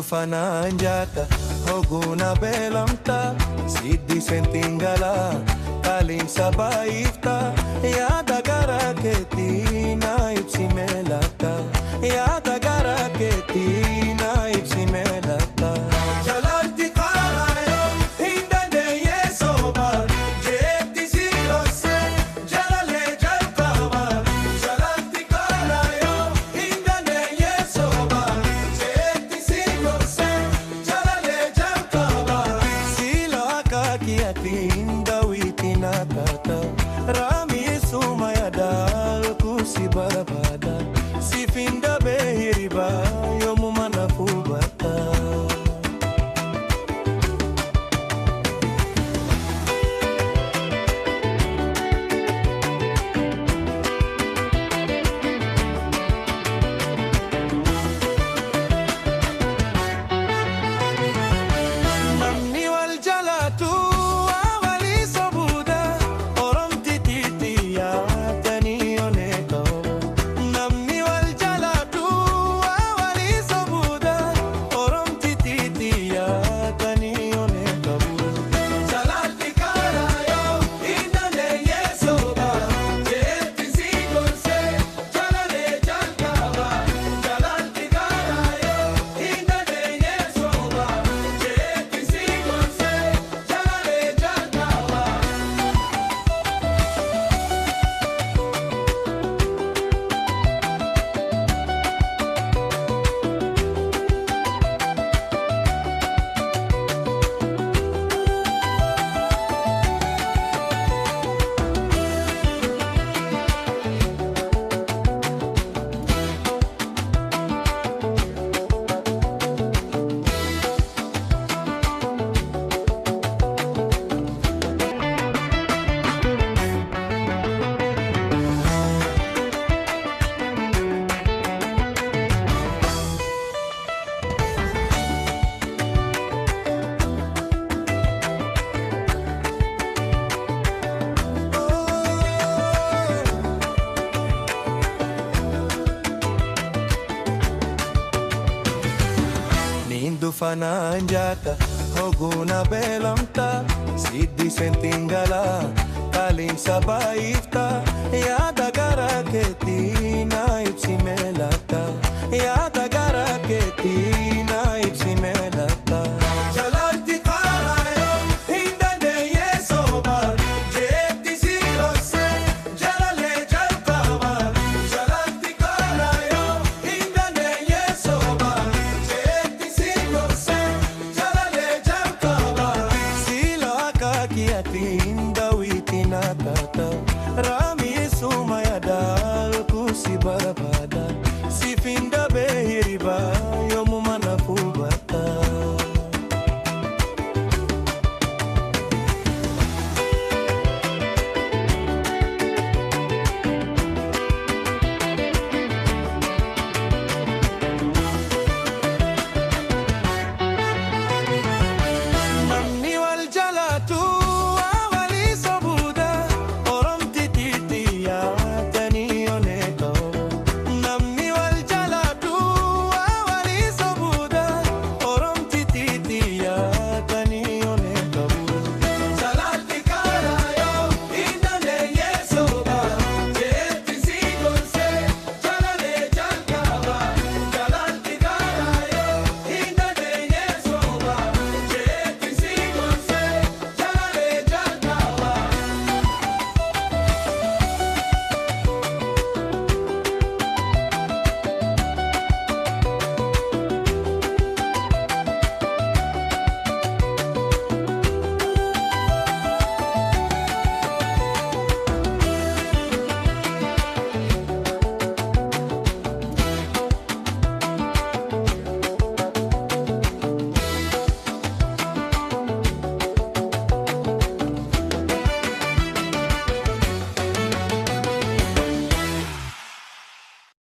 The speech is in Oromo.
fananjaka hoguna belamta siddi sentingala kalin sabaifta ya dagara ketina ipsimelata ya dagara ketina ipsimelata jalalti karayo hindane yesoba jeti silose jalale jalkaba jalalti karayo hindane yesoba jeti silose jalale jalkaba silo akakiatinda witinakata rami sumayadal kusibarabada sifinda behiriba yomumana fubata namni wal jalatu awali sabuda orom tititiya taniyoneko namni wal jalatu awali sabuda orom tititiya taniyoneko jalalti karayo indane yesoba jeti sigolse jalale jalkaba jalalti karayo indane yesoba jeti sigolse jalale jalkaba Nindu fananjaka hoguna belamta siddi sentingala kalin sabaifta ya dagara